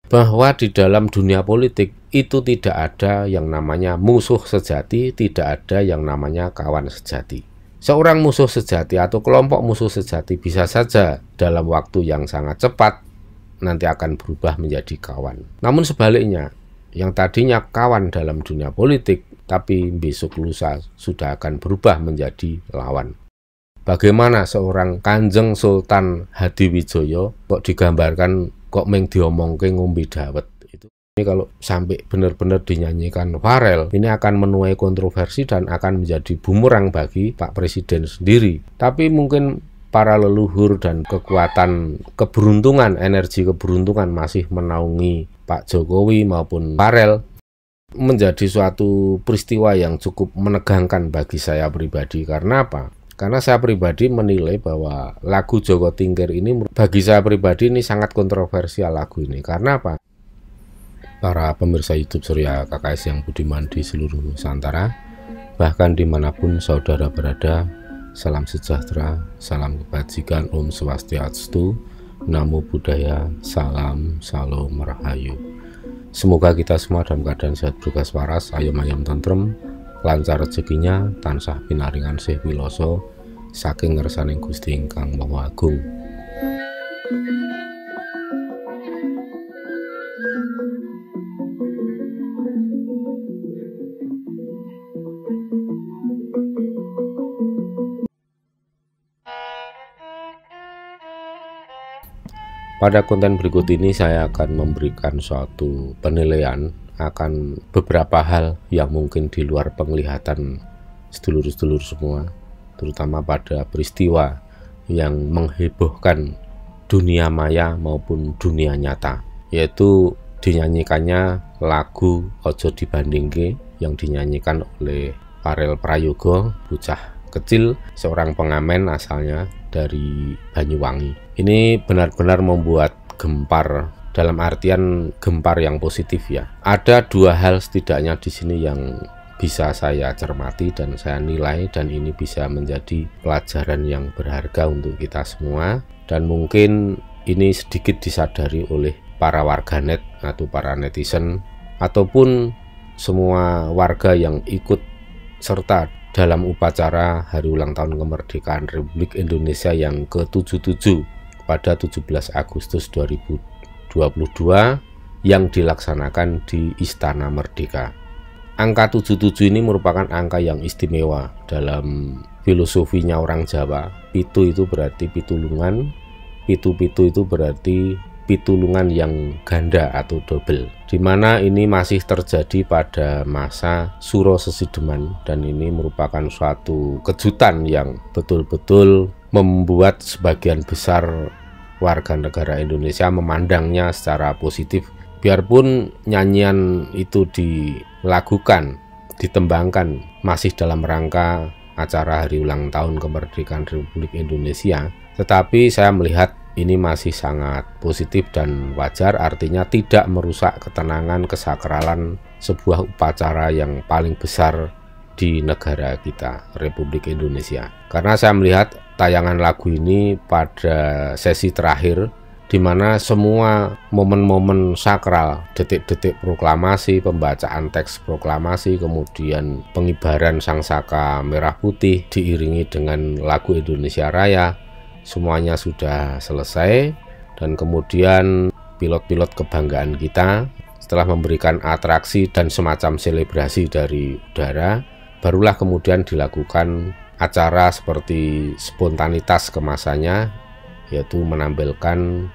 bahwa di dalam dunia politik itu tidak ada yang namanya musuh sejati, tidak ada yang namanya kawan sejati. Seorang musuh sejati atau kelompok musuh sejati bisa saja dalam waktu yang sangat cepat nanti akan berubah menjadi kawan. Namun sebaliknya, yang tadinya kawan dalam dunia politik, tapi besok lusa sudah akan berubah menjadi lawan. Bagaimana seorang Kanjeng Sultan Hadiwijoyo kok digambarkan kok meng diomongke ngombe dawet itu. Ini kalau sampai benar-benar dinyanyikan Farel, ini akan menuai kontroversi dan akan menjadi bumerang bagi Pak Presiden sendiri. Tapi mungkin para leluhur dan kekuatan keberuntungan, energi keberuntungan masih menaungi Pak Jokowi maupun Farel, menjadi suatu peristiwa yang cukup menegangkan bagi saya pribadi. Karena apa? Karena saya pribadi menilai bahwa lagu Joko Tingkir ini, bagi saya pribadi ini sangat kontroversial lagu ini. Karena apa? Para pemirsa YouTube Surya KKS yang budiman di seluruh Nusantara, bahkan dimanapun saudara berada, salam sejahtera, salam kebajikan, Om Swastiastu, Namo Buddhaya, salam rahayu. Semoga kita semua dalam keadaan sehat berkas waras, ayam tentrem, lancar rezekinya, tansah pinaringan sih wiloso, saking ngersaning Gusti ingkang Maha Agung. Pada konten berikut ini saya akan memberikan suatu penilaian akan beberapa hal yang mungkin di luar penglihatan sedulur-sedulur semua, terutama pada peristiwa yang menghebohkan dunia maya maupun dunia nyata, yaitu dinyanyikannya lagu Ojo Dibandingke yang dinyanyikan oleh Farel Prayogo, bocah kecil, seorang pengamen asalnya dari Banyuwangi. Ini benar-benar membuat gempar, dalam artian gempar yang positif ya. Ada dua hal setidaknya di sini yang bisa saya cermati dan saya nilai, dan ini bisa menjadi pelajaran yang berharga untuk kita semua, dan mungkin ini sedikit disadari oleh para warganet atau para netizen ataupun semua warga yang ikut serta dalam upacara hari ulang tahun kemerdekaan Republik Indonesia yang ke-77 pada 17 Agustus 2022 yang dilaksanakan di Istana Merdeka. Angka 77 ini merupakan angka yang istimewa dalam filosofinya orang Jawa. Pitu itu berarti pitulungan, pitu-pitu itu berarti pitulungan yang ganda atau double, dimana ini masih terjadi pada masa Suro Sesideman, dan ini merupakan suatu kejutan yang betul-betul membuat sebagian besar warga negara Indonesia memandangnya secara positif. Biarpun nyanyian itu dilakukan, ditembangkan masih dalam rangka acara hari ulang tahun kemerdekaan Republik Indonesia, tetapi saya melihat ini masih sangat positif dan wajar, artinya tidak merusak ketenangan, kesakralan sebuah upacara yang paling besar di negara kita, Republik Indonesia. Karena saya melihat tayangan lagu ini pada sesi terakhir, di mana semua momen-momen sakral, detik-detik proklamasi, pembacaan teks proklamasi, kemudian pengibaran sangsaka merah putih diiringi dengan lagu Indonesia Raya, semuanya sudah selesai, dan kemudian pilot-pilot kebanggaan kita setelah memberikan atraksi dan semacam selebrasi dari udara, barulah kemudian dilakukan acara seperti spontanitas kemasannya, yaitu menampilkan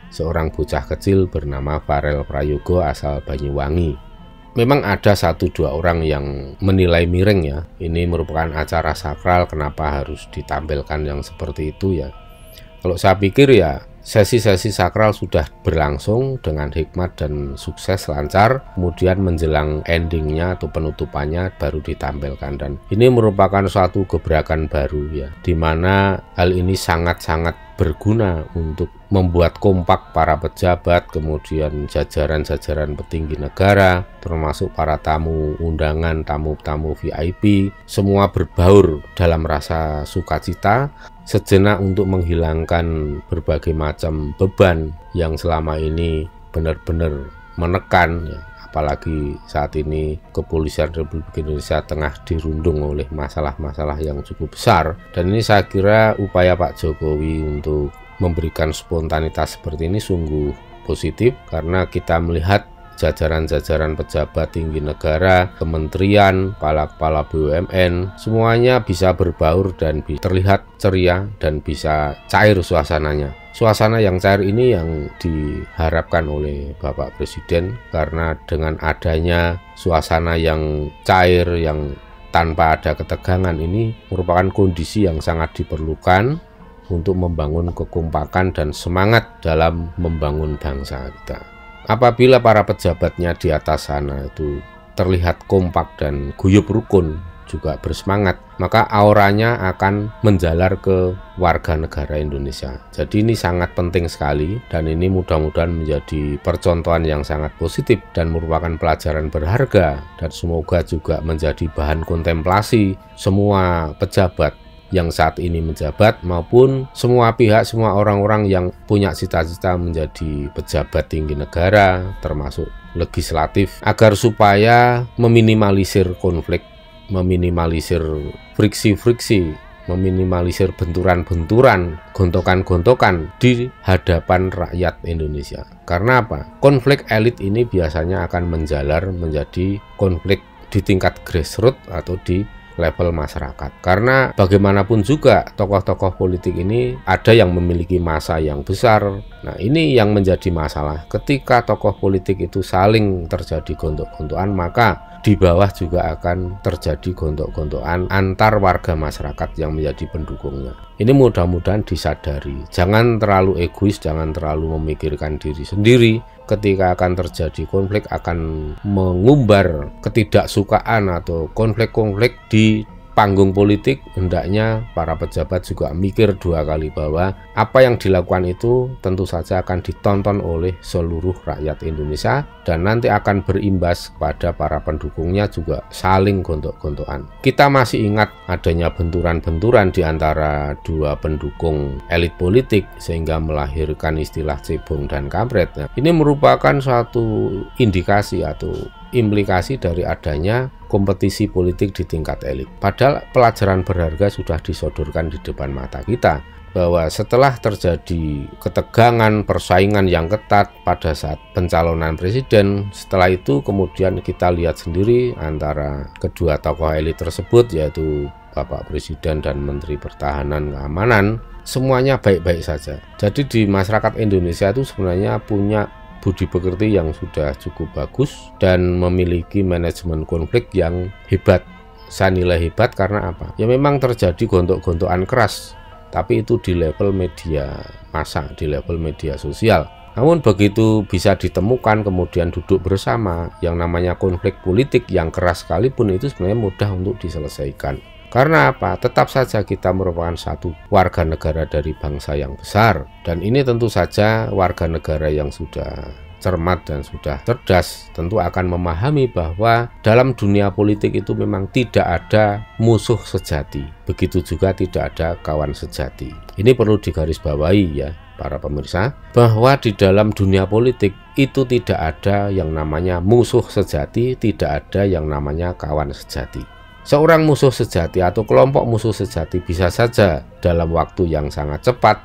seorang bocah kecil bernama Farel Prayogo asal Banyuwangi. Memang ada 1-2 orang yang menilai miring ya, ini merupakan acara sakral, kenapa harus ditampilkan yang seperti itu ya. Kalau saya pikir ya, sesi-sesi sakral sudah berlangsung dengan hikmat dan sukses lancar, kemudian menjelang endingnya atau penutupannya baru ditampilkan, dan ini merupakan suatu gebrakan baru ya, dimana hal ini sangat-sangat berguna untuk membuat kompak para pejabat, kemudian jajaran-jajaran petinggi negara, termasuk para tamu undangan, tamu-tamu VIP, semua berbaur dalam rasa sukacita sejenak untuk menghilangkan berbagai macam beban yang selama ini benar-benar menekan ya, apalagi saat ini kepolisian Republik Indonesia tengah dirundung oleh masalah-masalah yang cukup besar. Dan ini saya kira upaya Pak Jokowi untuk memberikan spontanitas seperti ini sungguh positif, karena kita melihat jajaran-jajaran pejabat tinggi negara, kementerian, kepala BUMN, semuanya bisa berbaur dan terlihat ceria dan bisa cair suasananya. Suasana yang cair ini yang diharapkan oleh Bapak Presiden, karena dengan adanya suasana yang cair, yang tanpa ada ketegangan, ini merupakan kondisi yang sangat diperlukan untuk membangun kekompakan dan semangat dalam membangun bangsa kita. Apabila para pejabatnya di atas sana itu terlihat kompak dan guyup rukun, juga bersemangat, maka auranya akan menjalar ke warga negara Indonesia. Jadi ini sangat penting sekali, dan ini mudah-mudahan menjadi percontohan yang sangat positif dan merupakan pelajaran berharga, dan semoga juga menjadi bahan kontemplasi semua pejabat yang saat ini menjabat maupun semua pihak, semua orang-orang yang punya cita-cita menjadi pejabat tinggi negara termasuk legislatif, agar supaya meminimalisir konflik, meminimalisir friksi-friksi, meminimalisir benturan-benturan, gontokan-gontokan di hadapan rakyat Indonesia. Karena apa? Konflik elit ini biasanya akan menjalar menjadi konflik di tingkat grassroots atau di level masyarakat. Karena bagaimanapun juga tokoh-tokoh politik ini ada yang memiliki massa yang besar. Nah, ini yang menjadi masalah. Ketika tokoh politik itu saling terjadi gontok-gontokan, maka di bawah juga akan terjadi gontok-gontokan antar warga masyarakat yang menjadi pendukungnya. Ini mudah-mudahan disadari. Jangan terlalu egois, jangan terlalu memikirkan diri sendiri. Ketika akan terjadi konflik, akan mengumbar ketidaksukaan atau konflik-konflik di panggung politik, hendaknya para pejabat juga mikir dua kali bahwa apa yang dilakukan itu tentu saja akan ditonton oleh seluruh rakyat Indonesia, dan nanti akan berimbas kepada para pendukungnya juga saling gontok-gontokan. Kita masih ingat adanya benturan-benturan di antara dua pendukung elit politik sehingga melahirkan istilah cebong dan kampret. Nah, ini merupakan suatu indikasi atau implikasi dari adanya kompetisi politik di tingkat elit. Padahal pelajaran berharga sudah disodorkan di depan mata kita, bahwa setelah terjadi ketegangan, persaingan yang ketat pada saat pencalonan presiden, setelah itu kemudian kita lihat sendiri antara kedua tokoh elit tersebut, yaitu Bapak Presiden dan Menteri Pertahanan Keamanan, semuanya baik-baik saja. Jadi di masyarakat Indonesia itu sebenarnya punya budi pekerti yang sudah cukup bagus dan memiliki manajemen konflik yang hebat. Saya nilai hebat karena apa? Ya memang terjadi gontok-gontokan keras, tapi itu di level media massa, di level media sosial. Namun begitu bisa ditemukan kemudian duduk bersama, yang namanya konflik politik yang keras sekalipun itu sebenarnya mudah untuk diselesaikan. Karena apa? Tetap saja kita merupakan satu warga negara dari bangsa yang besar, dan ini tentu saja warga negara yang sudah cermat dan sudah cerdas tentu akan memahami bahwa dalam dunia politik itu memang tidak ada musuh sejati, begitu juga tidak ada kawan sejati. Ini perlu digarisbawahi ya para pemirsa, bahwa di dalam dunia politik itu tidak ada yang namanya musuh sejati, tidak ada yang namanya kawan sejati. Seorang musuh sejati atau kelompok musuh sejati bisa saja dalam waktu yang sangat cepat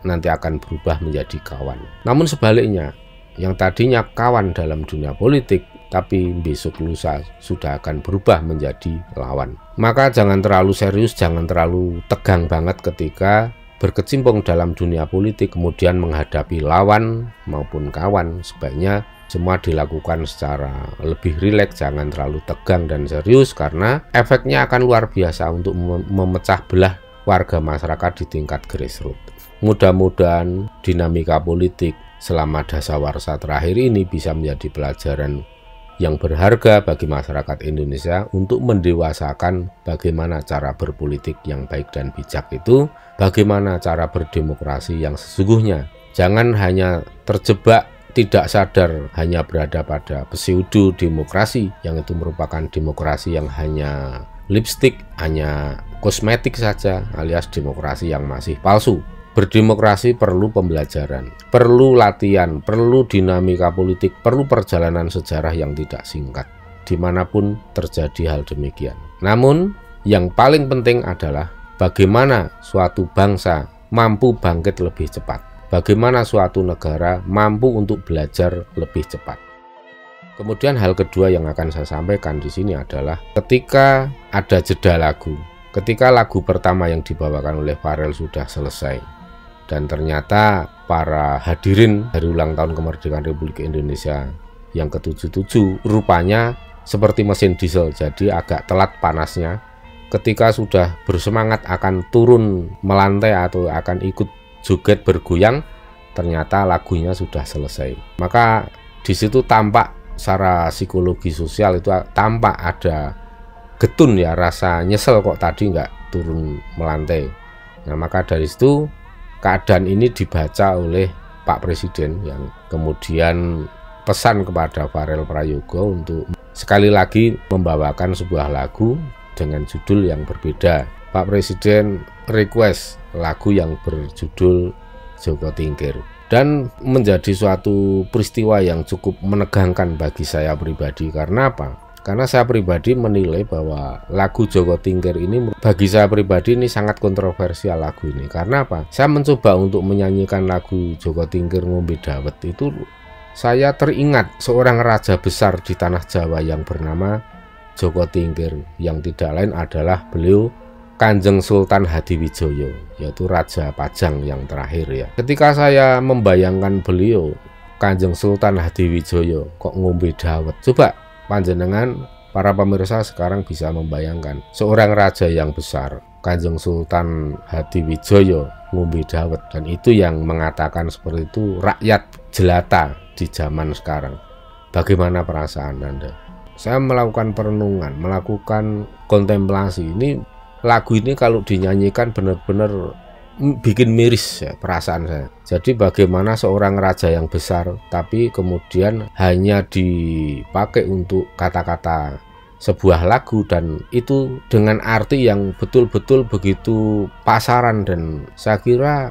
nanti akan berubah menjadi kawan. Namun sebaliknya, yang tadinya kawan dalam dunia politik tapi besok lusa sudah akan berubah menjadi lawan. Maka jangan terlalu serius, jangan terlalu tegang banget ketika berkecimpung dalam dunia politik kemudian menghadapi lawan maupun kawan. Sebaiknya semua dilakukan secara lebih rileks, jangan terlalu tegang dan serius, karena efeknya akan luar biasa untuk memecah belah warga masyarakat di tingkat grassroots. Mudah-mudahan dinamika politik selama dasawarsa terakhir ini bisa menjadi pelajaran yang berharga bagi masyarakat Indonesia untuk mendewasakan bagaimana cara berpolitik yang baik dan bijak itu, bagaimana cara berdemokrasi yang sesungguhnya. Jangan hanya terjebak tidak sadar hanya berada pada pseudo demokrasi, yang itu merupakan demokrasi yang hanya lipstik, hanya kosmetik saja, alias demokrasi yang masih palsu. Berdemokrasi perlu pembelajaran, perlu latihan, perlu dinamika politik, perlu perjalanan sejarah yang tidak singkat, dimanapun terjadi hal demikian. Namun, yang paling penting adalah bagaimana suatu bangsa mampu bangkit lebih cepat, bagaimana suatu negara mampu untuk belajar lebih cepat. Kemudian hal kedua yang akan saya sampaikan di sini adalah ketika ada jeda lagu, ketika lagu pertama yang dibawakan oleh Farel sudah selesai, dan ternyata para hadirin dari ulang tahun kemerdekaan Republik Indonesia yang ke-77 rupanya seperti mesin diesel, jadi agak telat panasnya. Ketika sudah bersemangat akan turun melantai atau akan ikut joget bergoyang, ternyata lagunya sudah selesai. Maka di situ tampak secara psikologi sosial itu tampak ada getun ya, rasa nyesel kok tadi nggak turun melantai. Nah, maka dari situ keadaan ini dibaca oleh Pak Presiden yang kemudian pesan kepada Farel Prayogo untuk sekali lagi membawakan sebuah lagu dengan judul yang berbeda. Pak Presiden request lagu yang berjudul Joko Tingkir, dan menjadi suatu peristiwa yang cukup menegangkan bagi saya pribadi. Karena apa? Karena saya pribadi menilai bahwa lagu Joko Tingkir ini bagi saya pribadi ini sangat kontroversial lagu ini. Karena apa? Saya mencoba untuk menyanyikan lagu Joko Tingkir Ngombe Dawet itu, saya teringat seorang raja besar di tanah Jawa yang bernama Joko Tingkir, yang tidak lain adalah beliau Kanjeng Sultan Hadiwijoyo, yaitu Raja Pajang yang terakhir ya. Ketika saya membayangkan beliau Kanjeng Sultan Hadiwijoyo kok ngombe dawet, coba panjenengan para pemirsa sekarang bisa membayangkan seorang raja yang besar, Kanjeng Sultan Hadiwijoyo ngombe dawet, dan itu yang mengatakan seperti itu rakyat jelata di zaman sekarang. Bagaimana perasaan Anda? Saya melakukan perenungan, melakukan kontemplasi. Ini lagu ini kalau dinyanyikan benar-benar bikin miris ya perasaan saya. Jadi bagaimana seorang raja yang besar tapi kemudian hanya dipakai untuk kata-kata sebuah lagu, dan itu dengan arti yang betul-betul begitu pasaran, dan saya kira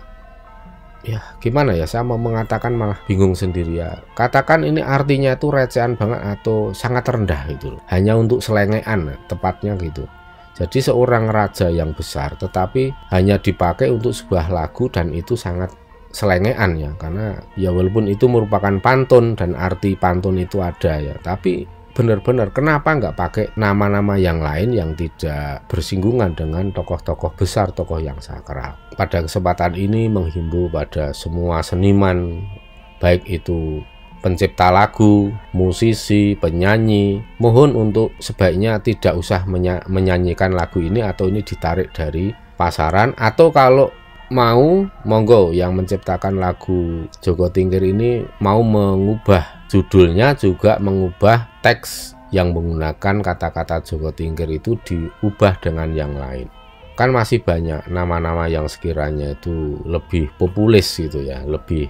ya gimana ya, saya mau mengatakan malah bingung sendiri ya. Katakan ini artinya itu recehan banget atau sangat rendah itu, hanya untuk selengean tepatnya gitu. Jadi seorang raja yang besar tetapi hanya dipakai untuk sebuah lagu, dan itu sangat selengean ya, karena ya walaupun itu merupakan pantun dan arti pantun itu ada ya, tapi benar-benar kenapa nggak pakai nama-nama yang lain yang tidak bersinggungan dengan tokoh-tokoh besar, tokoh yang sakral. Pada kesempatan ini menghimbau pada semua seniman, baik itu pencipta lagu, musisi, penyanyi, mohon untuk sebaiknya tidak usah menyanyikan lagu ini, atau ini ditarik dari pasaran, atau kalau mau monggo yang menciptakan lagu Joko Tingkir ini mau mengubah judulnya, juga mengubah teks yang menggunakan kata-kata Joko Tingkir itu diubah dengan yang lain. Kan masih banyak nama-nama yang sekiranya itu lebih populis gitu ya, lebih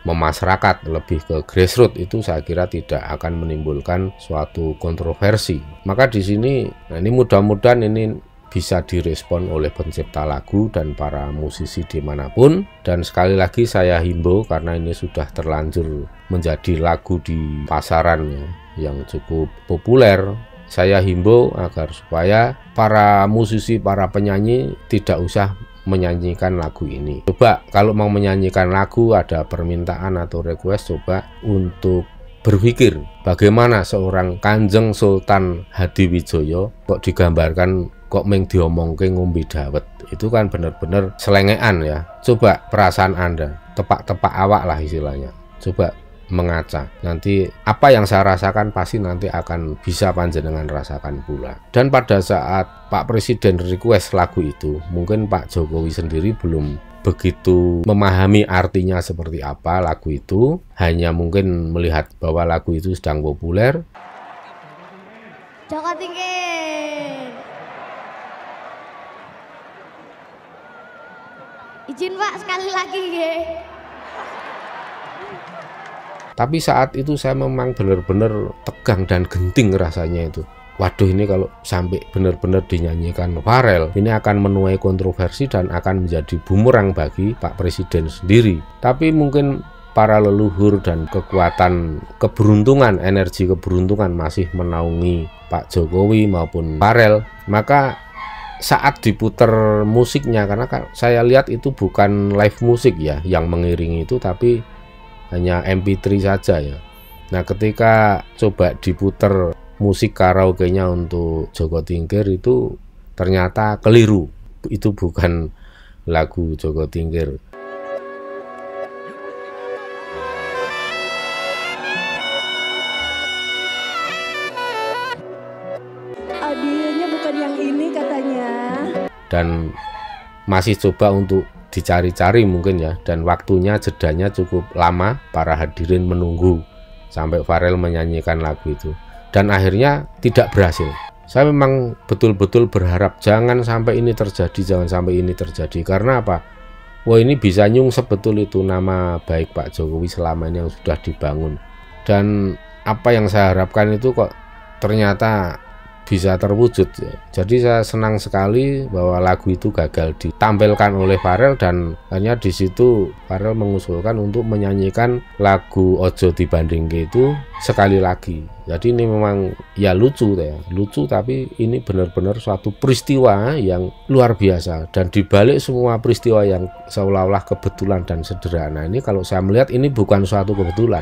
memasyarakat, lebih ke grassroots, itu saya kira tidak akan menimbulkan suatu kontroversi. Maka di sini, nah ini mudah-mudahan ini bisa direspon oleh pencipta lagu dan para musisi dimanapun. Dan sekali lagi saya himbau, karena ini sudah terlanjur menjadi lagu di pasaran yang cukup populer, saya himbau agar supaya para musisi, para penyanyi tidak usah menyanyikan lagu ini. Coba kalau mau menyanyikan lagu, ada permintaan atau request, coba untuk berpikir bagaimana seorang Kanjeng Sultan Hadiwijoyo kok digambarkan kok meng diomongke ngombe dawet. Itu kan benar-benar selengean ya. Coba perasaan Anda, tepak-tepak awak lah istilahnya. Coba mengaca, nanti apa yang saya rasakan pasti nanti akan bisa panjenengan rasakan pula. Dan pada saat Pak Presiden request lagu itu, mungkin Pak Jokowi sendiri belum begitu memahami artinya seperti apa lagu itu, hanya mungkin melihat bahwa lagu itu sedang populer. Joko Tingkir. Izin Pak sekali lagi ya. Tapi saat itu saya memang benar-benar tegang dan genting rasanya itu. waduh ini kalau sampai benar-benar dinyanyikan Farel, ini akan menuai kontroversi dan akan menjadi bumerang bagi Pak Presiden sendiri. Tapi mungkin para leluhur dan kekuatan keberuntungan, energi keberuntungan masih menaungi Pak Jokowi maupun Farel, maka saat diputer musiknya, karena saya lihat itu bukan live musik ya yang mengiringi itu, tapi hanya MP3 saja ya. Nah ketika coba diputer musik karaoke-nya untuk Joko Tingkir itu ternyata keliru, itu bukan lagu Joko Tingkir. Audionya bukan yang ini katanya. Dan masih coba untuk dicari-cari mungkin ya, dan waktunya jedanya cukup lama, para hadirin menunggu sampai Farel menyanyikan lagu itu, dan akhirnya tidak berhasil. Saya memang betul-betul berharap jangan sampai ini terjadi, jangan sampai ini terjadi. Karena apa? Wah, ini bisa nyungsep betul itu nama baik Pak Jokowi selama ini yang sudah dibangun. Dan apa yang saya harapkan itu kok ternyata bisa terwujud. Jadi saya senang sekali bahwa lagu itu gagal ditampilkan oleh Farel, dan hanya di situ Farel mengusulkan untuk menyanyikan lagu Ojo Dibandingke itu sekali lagi. Jadi ini memang ya lucu ya, lucu, tapi ini benar-benar suatu peristiwa yang luar biasa, dan dibalik semua peristiwa yang seolah-olah kebetulan dan sederhana ini, kalau saya melihat ini bukan suatu kebetulan.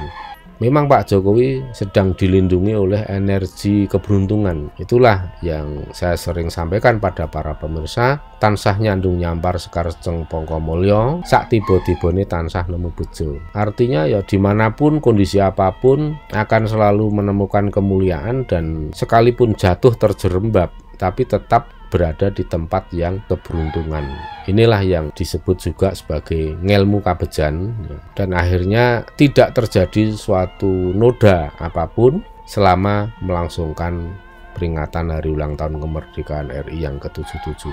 Memang Pak Jokowi sedang dilindungi oleh energi keberuntungan. Itulah yang saya sering sampaikan pada para pemirsa. Tansah nyandung nyampar sekar ceng pongko mulya, sak tiba-tibane tansah nemu bejo. Artinya ya dimanapun kondisi apapun akan selalu menemukan kemuliaan, dan sekalipun jatuh terjerembab tapi tetap berada di tempat yang keberuntungan. Inilah yang disebut juga sebagai ngelmu kabejan, dan akhirnya tidak terjadi suatu noda apapun selama melangsungkan peringatan hari ulang tahun kemerdekaan RI yang ke-77.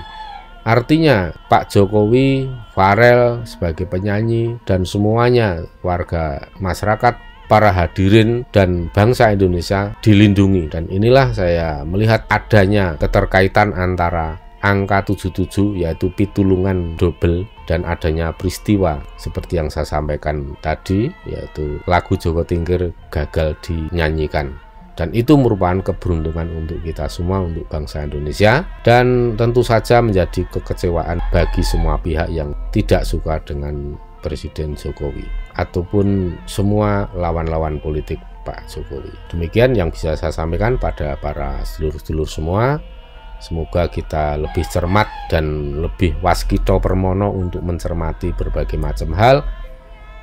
Artinya Pak Jokowi, Farel sebagai penyanyi, dan semuanya warga masyarakat, para hadirin dan bangsa Indonesia dilindungi. Dan inilah saya melihat adanya keterkaitan antara angka 77 yaitu pitulungan double dan adanya peristiwa seperti yang saya sampaikan tadi, yaitu lagu Joko Tingkir gagal dinyanyikan. Dan itu merupakan keberuntungan untuk kita semua, untuk bangsa Indonesia, dan tentu saja menjadi kekecewaan bagi semua pihak yang tidak suka dengan Presiden Jokowi ataupun semua lawan-lawan politik Pak Jokowi. Demikian yang bisa saya sampaikan pada para sedulur-sedulur semua. Semoga kita lebih cermat dan lebih waskito permono untuk mencermati berbagai macam hal,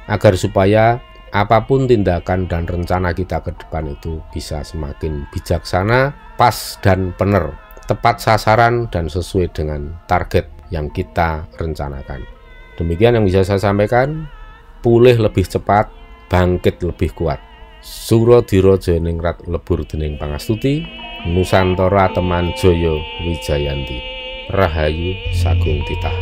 agar supaya apapun tindakan dan rencana kita ke depan itu bisa semakin bijaksana, pas dan benar, tepat sasaran dan sesuai dengan target yang kita rencanakan. Demikian yang bisa saya sampaikan. Pulih lebih cepat, bangkit lebih kuat. Suro diraja ningrat lebur dening pangastuti, Nusantara teman Jaya Wijayanti. Rahayu sagung titah.